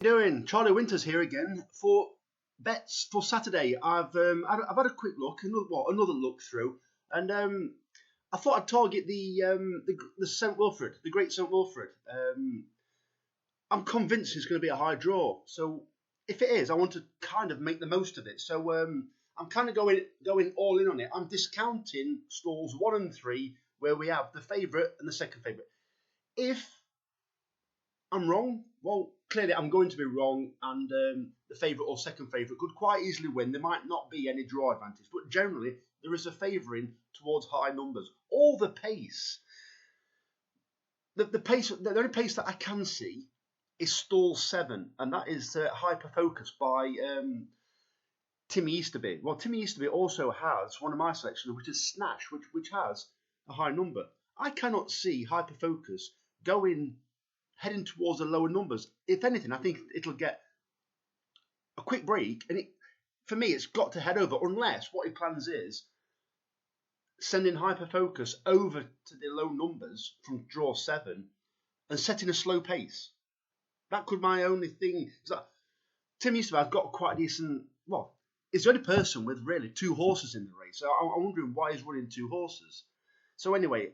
Doing? Charlie Winters here again for bets for Saturday. I've had a quick look, another look through, and I thought I'd target the St Wilfred, the Great St Wilfred. I'm convinced it's going to be a high draw. So if it is, I want to kind of make the most of it. So I'm kind of going all in on it. I'm discounting stalls 1 and 3, where we have the favourite and the second favourite. If I'm wrong, well, clearly I'm going to be wrong, and the favourite or second favourite could quite easily win. There might not be any draw advantage, but generally there is a favouring towards high numbers. All the pace, the only pace that I can see is stall 7, and that is Hyper Focus by Timmy Easterby. Well, Timmy Easterby also has one of my selections, which is Snash, which has a high number. I cannot see Hyper Focus heading towards the lower numbers. If anything, I think it'll get a quick break, and for me, it's got to head over, unless what he plans is sending Hyper Focus over to the low numbers from draw 7 and setting a slow pace. That could be my only thing. Tim Easterby has got quite a decent, well, he's the only person with really 2 horses in the race, so I'm wondering why he's running 2 horses. So anyway,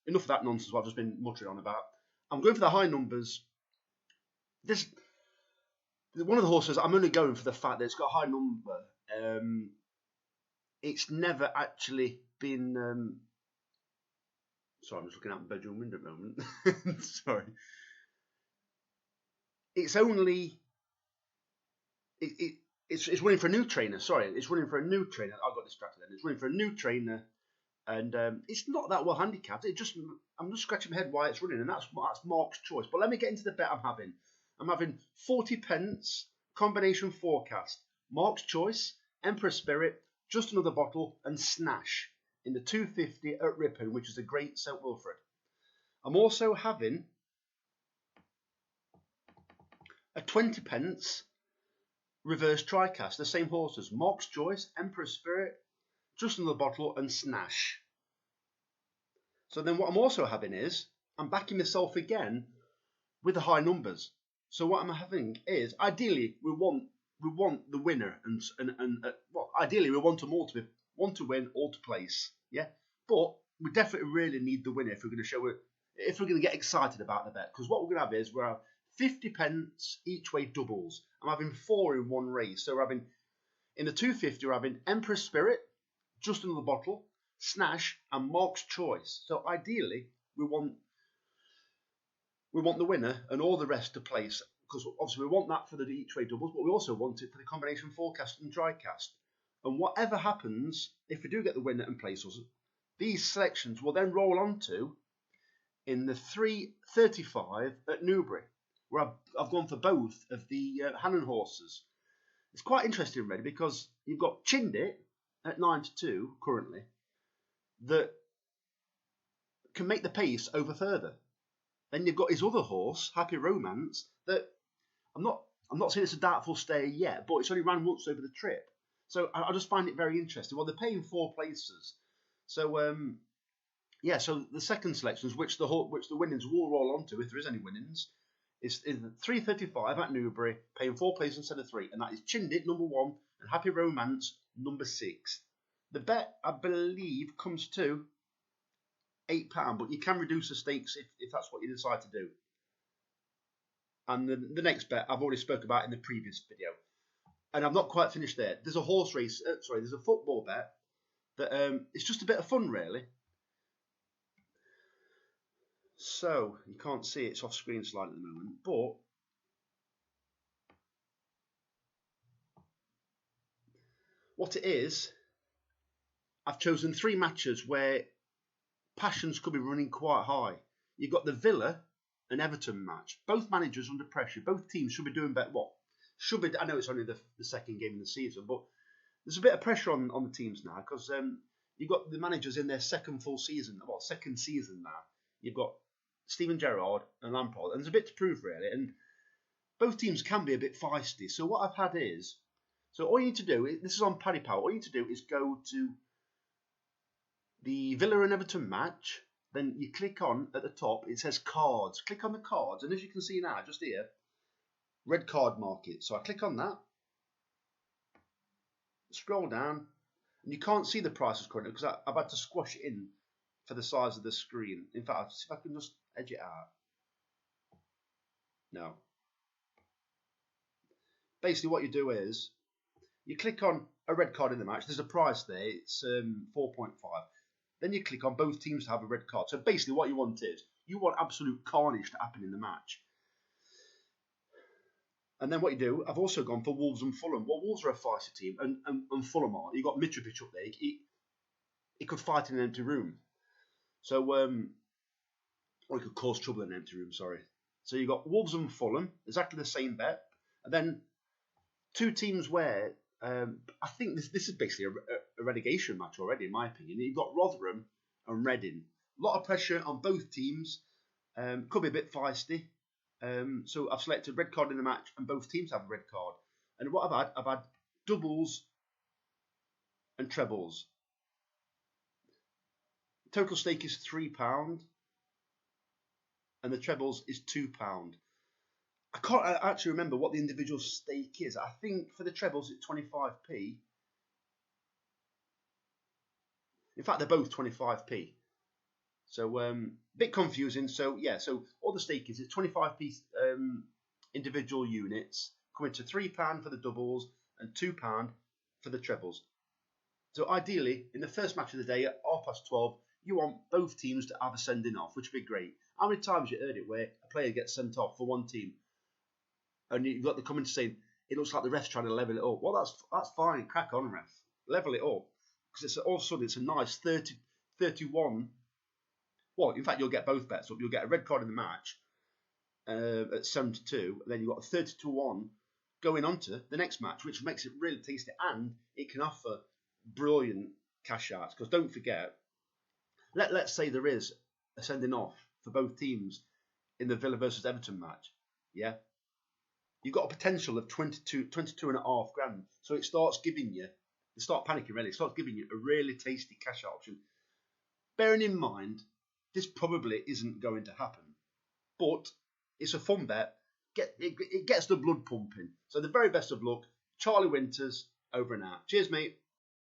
enough of that nonsense what I've just been muttering on about. I'm going for the high numbers. One of the horses, I'm only going for the fact that it's got a high number. It's never actually been. Sorry, I'm just looking out the bedroom window at the moment. Sorry. It's only. It's running for a new trainer. Sorry, it's running for a new trainer. I got distracted then. It's running for a new trainer. And it's not that well handicapped. I'm just scratching my head why it's running, and that's Mark's choice. But let me get into the bet I'm having. I'm having 40 pence combination forecast. Mark's choice, Emperor Spirit, Just Another Bottle, and Snash in the 250 at Ripon, which is a Great St Wilfred. I'm also having a 20 pence reverse tricast. The same horses: Mark's choice, Emperor Spirit, Just Another Bottle, and Snash. So then what I'm also having is, I'm backing myself again with the high numbers. So what I'm having is, ideally, we want the winner, and ideally we want them all to be, one to win, all to place, yeah. But we definitely really need the winner if we're going to show it, if we're going to get excited about the bet. Because what we're going to have is, we're 50 pence each way doubles. I'm having 4 in one race. So we're having, in the 250, we're having Emperor Spirit, Just Another Bottle, Snash, and Mark's choice. So ideally, we want the winner and all the rest to place, because obviously we want that for the each way doubles, but we also want it for the combination forecast and tricast. And whatever happens, if we do get the winner and place us, these selections will then roll on to in the 335 at Newbury, where I've gone for both of the Hannon horses. It's quite interesting, really, because you've got Chindit at 9-2 currently that can make the pace over further. Then you've got his other horse, Happy Romance, that I'm not saying it's a doubtful stay yet, but it's only ran once over the trip. So I just find it very interesting. Well, they're paying 4 places. So so the second selections, which the winnings will roll onto, if there is any winnings, is the 335 at Newbury, paying 4 places instead of 3, and that is Chindit number 1 and Happy Romance number 6. The bet, I believe, comes to £8, but you can reduce the stakes if that's what you decide to do. And the next bet I've already spoke about in the previous video, and I've not quite finished there. There's a horse race. There's a football bet that it's just a bit of fun, really. So you can't see it's off screen slightly at the moment, but what it is, I've chosen 3 matches where passions could be running quite high. You've got the Villa and Everton match. Both managers under pressure. Both teams should be doing better. I know it's only the second game of the season, but there's a bit of pressure on the teams now, because you've got the managers in their second season now. You've got Steven Gerrard and Lampard, and there's a bit to prove, really. And both teams can be a bit feisty. So what I've had is, all you need to do, this is on Paddy Power, all you need to do is go to the Villa and Everton match. Then you click on, at the top, it says cards. Click on the cards, and as you can see now, just here, red card market. So I click on that, scroll down, and you can't see the prices currently because I've had to squash it in for the size of the screen. In fact, I'll see if I can just edge it out. No. Basically, what you do is you click on a red card in the match. There's a price there. It's 4.5. Then you click on both teams to have a red card. So basically, what you want is you want absolute carnage to happen in the match. And then what you do, I've also gone for Wolves and Fulham. Well, Wolves are a feisty team, and Fulham are. You've got Mitrovic up there. He could fight in an empty room. So, or he could cause trouble in an empty room, sorry. So you've got Wolves and Fulham, exactly the same bet. And then two teams where I think this is basically a relegation match already, in my opinion. You've got Rotherham and Reading. A lot of pressure on both teams. Could be a bit feisty. So I've selected red card in the match, and both teams have a red card. And what I've had doubles and trebles. Total stake is £3, and the trebles is £2. I can't actually remember what the individual stake is. I think for the trebles it's 25p. In fact, they're both 25p. So a bit confusing. So yeah, so all the stake is 25p individual units, coming to £3 for the doubles and £2 for the trebles. So ideally, in the first match of the day at 12:30, you want both teams to have a sending off, which would be great. How many times you heard it where a player gets sent off for one team, and you've got the comments saying it looks like the ref's trying to level it up? Well, that's fine. Crack on, ref. Level it up, because all of a sudden it's a nice 30-31. Well, in fact, you'll get both bets up. You'll get a red card in the match at 7-2, and then you've got a 30-1 going on to the next match, which makes it really tasty, and it can offer brilliant cash outs. Because don't forget, let's say there is a sending off for both teams in the Villa versus Everton match. Yeah, you've got a potential of 22.5 grand. So it starts giving you, start panicking really. It starts giving you a really tasty cash out option. Bearing in mind, this probably isn't going to happen, but it's a fun bet. It gets the blood pumping. So the very best of luck. Charlie Winters, over and out. Cheers, mate.